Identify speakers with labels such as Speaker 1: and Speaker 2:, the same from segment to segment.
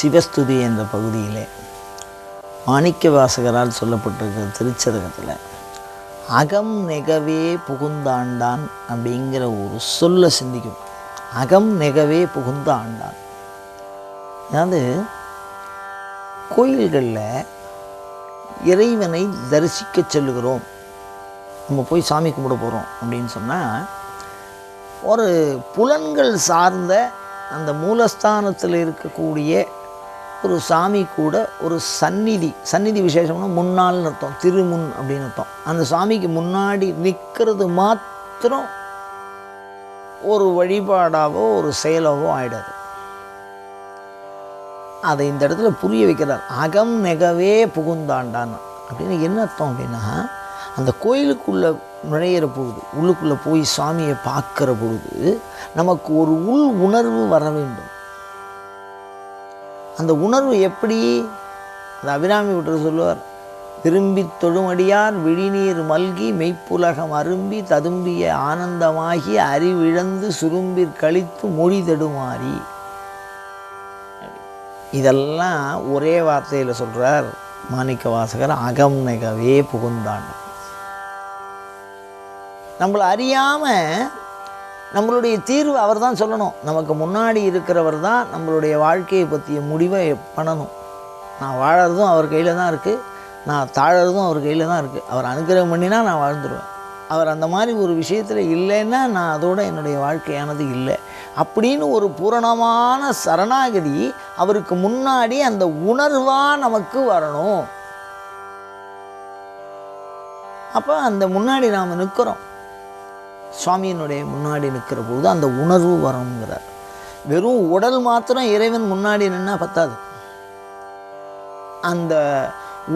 Speaker 1: சிவஸ்துதி என்ற பகுதியிலே மாணிக்க வாசகரால் சொல்லப்பட்டிருக்கிற திருச்சதகத்தில் அகம் நெகவே புகுந்தாண்டான் அப்படிங்கிற ஒரு சொல்ல சிந்திக்கும். அகம் நெகவே புகுந்த ஆண்டான். அதாவது கோயில்களில் இறைவனை தரிசிக்க செல்லுகிறோம், நம்ம போய் சாமி கும்பிட போகிறோம் அப்படின்னு சொன்னால், ஒரு புலன்கள் சார்ந்த அந்த மூலஸ்தானத்தில் இருக்கக்கூடிய ஒரு சாமி கூட ஒரு சந்நிதி விசேஷம்னா முன்னாள்னு அர்த்தம், திருமுன் அப்படின்னு அர்த்தம். அந்த சாமிக்கு முன்னாடி நிற்கிறது மாத்திரம் ஒரு வழிபாடாவோ ஒரு செயலாவோ ஆயிடாது. அதை இந்த இடத்துல புரிய வைக்கிறார். அகம் நெகவே புகுந்தாண்டான் அப்படின்னு என்ன அர்த்தம் அப்படின்னா, அந்த கோயிலுக்குள்ளே நுழையிற பொழுது, உள்ளுக்குள்ளே போய் சாமியை பார்க்குற பொழுது நமக்கு ஒரு உள் உணர்வு வர வேண்டும். அந்த உணர்வு எப்படி? அந்த அபிராமி விட்டு சொல்லுவார், திரும்பி தொழுமடியார் விழிநீர் மல்கி மெய்ப்புலகம் அரும்பி ததும்பிய ஆனந்தமாகி அறிவிழந்து சுரும்பிற் கழித்து மொழி தடுமாறி. இதெல்லாம் ஒரே வார்த்தையில் சொல்கிறார் மாணிக்க வாசகர். அகம் நெகவே புகுந்தான். நம்மளை அறியாமல் நம்மளுடைய தீர்வு அவர் தான் சொல்லணும். நமக்கு முன்னாடி இருக்கிறவர் தான் நம்மளுடைய வாழ்க்கையை பற்றிய முடிவை பண்ணணும். நான் வாழறதும் அவர் கையில் தான் இருக்குது, நான் தாழறதும் அவர் கையில் தான் இருக்குது. அவர் அனுகிரகம் பண்ணினா நான் வாழ்ந்துருவேன். அவர் அந்த மாதிரி ஒரு விஷயத்தில் இல்லைன்னா நான் அதோட என்னுடைய வாழ்க்கையானது இல்லை அப்படின்னு ஒரு பூரணமான சரணாகதி அவருக்கு முன்னாடி அந்த உணர்வாக நமக்கு வரணும். அப்போ அந்த முன்னாடி நாம் நிற்கிறோம், சுவாமியினுடைய முன்னாடி நிற்கிற பொழுது அந்த உணர்வு வரணுங்கிறார். வெறும் உடல் மாத்திரம் இறைவன் முன்னாடி நின்னா பத்தாது. அந்த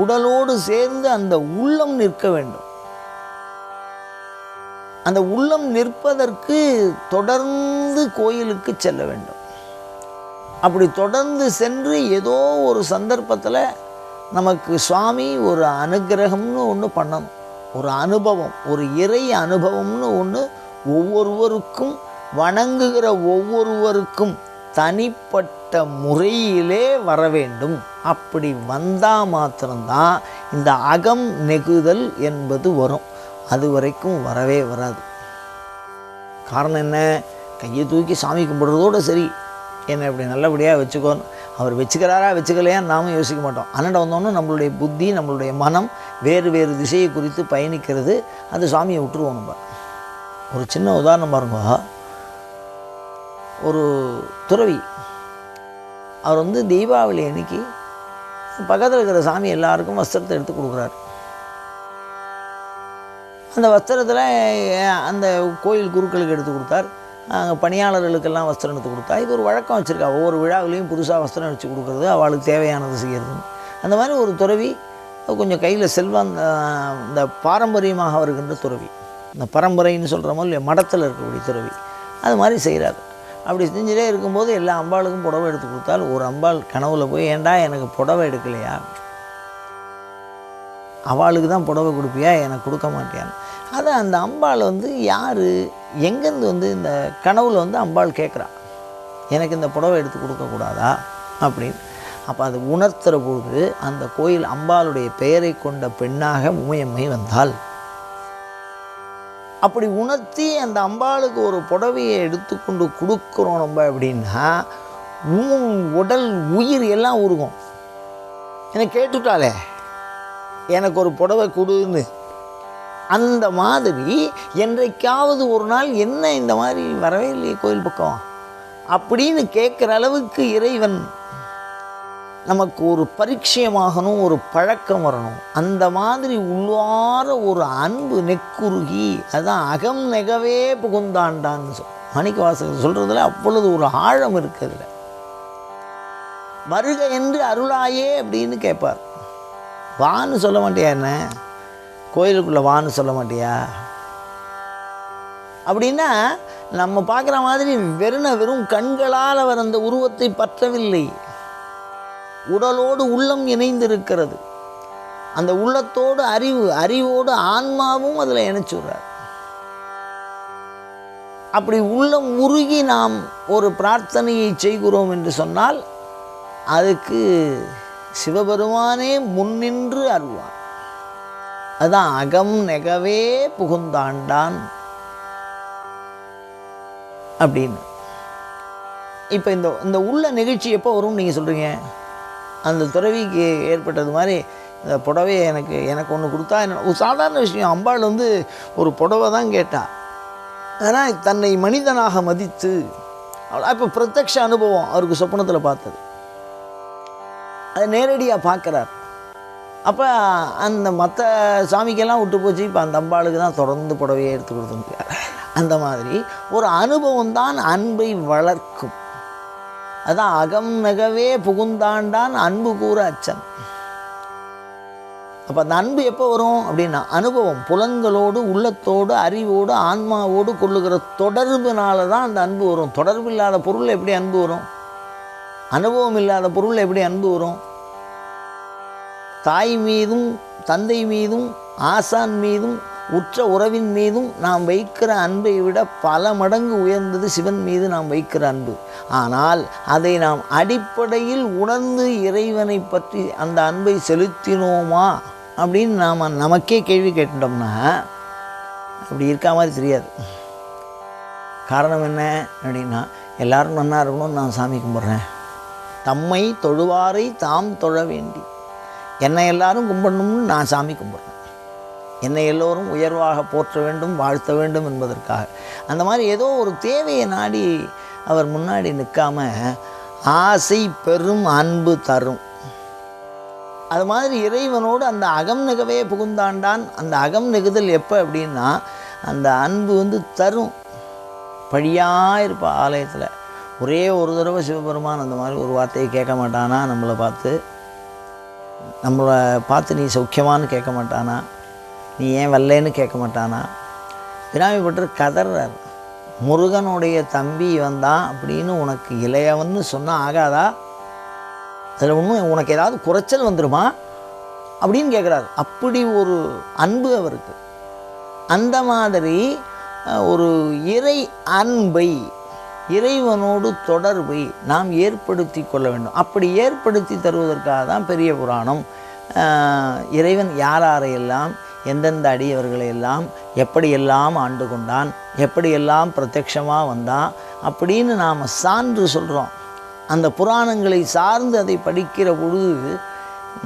Speaker 1: உடலோடு சேர்ந்து அந்த உள்ளம் நிற்க வேண்டும். அந்த உள்ளம் நிற்பதற்கு தொடர்ந்து கோயிலுக்கு செல்ல வேண்டும். அப்படி தொடர்ந்து சென்று ஏதோ ஒரு சந்தர்ப்பத்தில் நமக்கு சுவாமி ஒரு அனுகிரகம்னு ஒன்று பண்ணணும். ஒரு அனுபவம், ஒரு இறை அனுபவம்னு ஒன்று ஒவ்வொருவருக்கும், வணங்குகிற ஒவ்வொருவருக்கும் தனிப்பட்ட முறையிலே வர வேண்டும். அப்படி வந்தால் மாத்திரம்தான் இந்த அகம் நெகுதல் என்பது வரும். அது வரைக்கும் வரவே வராது. காரணம் என்ன? கையை தூக்கி சாமி கும்பிடுறதோடு சரி, என்னை இப்படி நல்லபடியாக வச்சுக்கோன்னு அவர் வச்சுக்கிறாரா வச்சுக்கலையான்னு நாமும் யோசிக்க மாட்டோம். அண்ணன் வந்தோன்னு நம்மளுடைய புத்தி, நம்மளுடைய மனம் வேறு வேறு திசையை குறித்து பயணிக்கிறது. அது சாமியை விட்டுருவோம். நம்ம ஒரு சின்ன உதாரணம் பாருங்க. ஒரு துறவி, அவர் தீபாவளி அன்னைக்கு பக்கத்தில் இருக்கிற சாமி எல்லாருக்கும் வஸ்திரத்தை எடுத்து கொடுக்குறாரு. அந்த வஸ்திரத்தில் அந்த கோயில் குருக்களுக்கு எடுத்து கொடுத்தார், பணியாளர்களுக்கெல்லாம் வஸ்திரம் எடுத்து கொடுத்தா. இது ஒரு வழக்கம் வச்சுருக்கா, ஒவ்வொரு விழாவிலையும் புதுசாக வஸ்திரம் வச்சு கொடுக்குறது, அவளுக்கு தேவையானது செய்கிறது. அந்த மாதிரி ஒரு துறவி கொஞ்சம் கையில் செல்வம், இந்த பாரம்பரியமாக வருகின்ற துறவி, இந்த பரம்பரைன்னு சொல்கிறோமோ இல்லையா, மடத்தில் இருக்கக்கூடிய துறவி, அது மாதிரி செய்கிறார். அப்படி செஞ்சுட்டே இருக்கும்போது எல்லா அம்பாளுக்கும் புடவை எடுத்து கொடுத்தால் ஒரு அம்பாள் கனவுல போய், ஏண்டா எனக்கு புடவை எடுக்கலையா, அவளுக்கு தான் புடவை கொடுப்பியா, எனக்கு கொடுக்க மாட்டியான்னு. அதை அந்த அம்பாள் யார், எங்கேருந்து இந்த கனவுல அம்பாள் கேட்குறா, எனக்கு இந்த புடவை எடுத்து கொடுக்கக்கூடாதா அப்படின்னு. அப்போ அது உணர்த்துகிற பொழுது அந்த கோயில் அம்பாளுடைய பெயரை கொண்ட பெண்ணாக மூயம்மை வந்தாள். அப்படி உணர்த்தி அந்த அம்பாளுக்கு ஒரு புடவையை எடுத்துக்கொண்டு கொடுக்குறோம் நம்ம அப்படின்னா, உடல் உயிர் எல்லாம் உருகும். எனக்கு கேட்டுட்டாலே எனக்கு ஒரு புடவை கொடுன்னு. அந்த மாதிரி என்றைக்காவது ஒரு நாள் என்ன இந்த மாதிரி வரவே இல்லையே கோயில் பக்கம் அப்படின்னு கேட்குற அளவுக்கு இறைவன் நமக்கு ஒரு பரிச்சயமாகணும், ஒரு பழக்கம் வரணும். அந்த மாதிரி உள்ளார ஒரு அன்பு நெக்குருகி, அதுதான் அகம் நெகவே புகுந்தாண்டான்னு மாணிக்க வாசகர் சொல்கிறதுல அவ்வளவு ஒரு ஆழம் இருக்குதுல. வருக என்று அருளாயே அப்படின்னு கேட்பார். வான்னு சொல்ல மாட்டியா, என்ன கோயிலுக்குள்ளே வான்னு சொல்ல மாட்டியா அப்படின்னா, நம்ம பார்க்குற மாதிரி வெறும் கண்களால் அவர் அந்த உருவத்தை பற்றவில்லை. உடலோடு உள்ளம் இணைந்திருக்கிறது. அந்த உள்ளத்தோடு அறிவோடு ஆன்மாவும் அதில் இணைச்சுடுறார். அப்படி உள்ளம் உருகி நாம் ஒரு பிரார்த்தனையை செய்கிறோம் என்று சொன்னால் அதுக்கு சிவபெருமானே முன்னின்று அருள்வார். அதுதான் அகம் நெகவே புகுந்தாண்டான் அப்படின்னு. இப்போ இந்த உள்ள நிகழ்ச்சி எப்போ வரும்னு நீங்கள் சொல்கிறீங்க? அந்த துறவிக்கு ஏற்பட்டது மாதிரி இந்த புடவையை எனக்கு ஒன்று கொடுத்தா என்ன, ஒரு சாதாரண விஷயம். அம்பாள் ஒரு புடவை தான் கேட்டா. ஆனால் தன்னை மனிதனாக மதித்து இப்போ பிரத்யக்ஷ அனுபவம் அவருக்கு சொப்பனத்தில் பார்த்தது, அதை நேரடியாக பார்க்குறார். அப்போ அந்த மற்ற சாமிக்கெல்லாம் விட்டு போச்சு, இப்போ அந்த அம்பாளுக்கு தான் தொடர்ந்து புடவையை எடுத்து கொடுத்துருக்கார். அந்த மாதிரி ஒரு அனுபவம் தான் அன்பை வளர்க்கும். அதான் அகம் நகவே புகுந்தாண்டான் அன்பு கூற அச்சன். அப்போ அந்த அன்பு எப்போ வரும் அப்படின்னா, அனுபவம், புலன்களோடு உள்ளத்தோடு அறிவோடு ஆன்மாவோடு கொள்ளுகிற தொடர்புனால தான் அந்த அன்பு வரும். தொடர்பு இல்லாத பொருள் எப்படி அன்பு வரும்? அனுபவம் இல்லாத பொருள் எப்படி அன்பு வரும்? தாய் மீதும் தந்தை மீதும் ஆசான் மீதும் உற்ற உறவின் மீதும் நாம் வைக்கிற அன்பை விட பல மடங்கு உயர்ந்தது சிவன் மீது நாம் வைக்கிற அன்பு. ஆனால் அதை நாம் அடிப்படையில் உணர்ந்து இறைவனை பற்றி அந்த அன்பை செலுத்தினோமா அப்படின்னு நாம் நமக்கே கேள்வி கேட்டோம்னா அப்படி இருக்கா மாதிரி தெரியாது. காரணம் என்ன அப்படின்னா, எல்லாரும் நன்னா இருக்கணும்னு நான் சாமி கும்பிட்றேன். தம்மை தொழுவாரை தாம் தொழ வேண்டி, என்னை எல்லாரும் கும்பிடணும்னு நான் சாமி கும்பிட்றேன். என்னை எல்லோரும் உயர்வாக போற்ற வேண்டும், வாழ்த்த வேண்டும் என்பதற்காக. அந்த மாதிரி ஏதோ ஒரு தேவையை நாடி அவர் முன்னாடி நிற்காம ஆசை பெரும் அன்பு தரும். அது மாதிரி இறைவனோடு அந்த அகம் நெகவே புகுந்தாண்டான். அந்த அகம் நெகுதல் எப்போ அப்படின்னா, அந்த அன்பு தரும். பழியாக இருப்பா ஆலயத்தில். ஒரே ஒரு தடவை சிவபெருமான் அந்த மாதிரி ஒரு வார்த்தையை கேட்க மாட்டானா? நம்மளை பார்த்து நீ சௌக்கியமானு கேட்க மாட்டானா? நீ ஏன் வரலன்னு கேட்க மாட்டானா? வினாமிப்பட்டர் கதறார். முருகனுடைய தம்பி வந்தான் அப்படின்னு உனக்கு இளையவன்னு சொன்னால் ஆகாதா? அதில் ஒன்றும் உனக்கு ஏதாவது குறைச்சல் வந்துடுமா அப்படின்னு கேட்குறாரு. அப்படி ஒரு அன்பு அவருக்கு. அந்த மாதிரி ஒரு இறை அன்பை, இறைவனோடு தொடர்பை நாம் ஏற்படுத்தி கொள்ள வேண்டும். அப்படி ஏற்படுத்தி தருவதற்காக தான் பெரிய புராணம். இறைவன் யாரையெல்லாம் எந்தெந்த அடியவர்களையெல்லாம் எப்படியெல்லாம் ஆண்டு கொண்டான், எப்படியெல்லாம் பிரத்யட்சமாக வந்தான் அப்படின்னு நாம் சான்று சொல்கிறோம். அந்த புராணங்களை சார்ந்து அதை படிக்கிற பொழுது,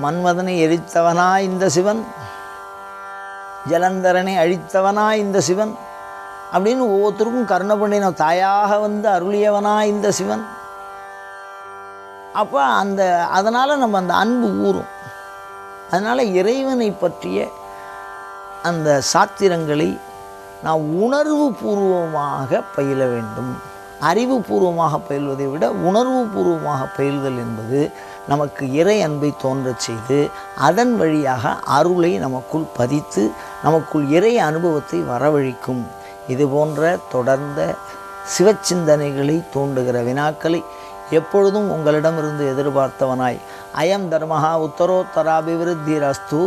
Speaker 1: மன்மதனை எரித்தவனா இந்த சிவன், ஜலந்தரனை அழித்தவனா இந்த சிவன் அப்படின்னு ஒவ்வொருத்தருக்கும் கருணை பண்ணின தாயாக அருளியவனா இந்த சிவன். அப்போ அதனால் நம்ம அந்த அன்பு ஊறும். அதனால் இறைவனை பற்றிய அந்த சாத்திரங்களை நாம் உணர்வு பூர்வமாக பயில வேண்டும். அறிவுபூர்வமாக பயில்வதை விட உணர்வு பூர்வமாக பயில்தல் என்பது நமக்கு இறை அன்பை தோன்றச் செய்து அதன் வழியாக அருளை நமக்குள் பதித்து நமக்குள் இறை அனுபவத்தை வரவழைக்கும். இது போன்ற தொடர்ந்த சிவச்சிந்தனைகளை தூண்டுகிற வினாக்களை எப்பொழுதும் உங்களிடமிருந்து எதிர்பார்த்தவனாய், அயம் தர்மஹா உத்தரோத்தராபிவிருத்திரஸ்து.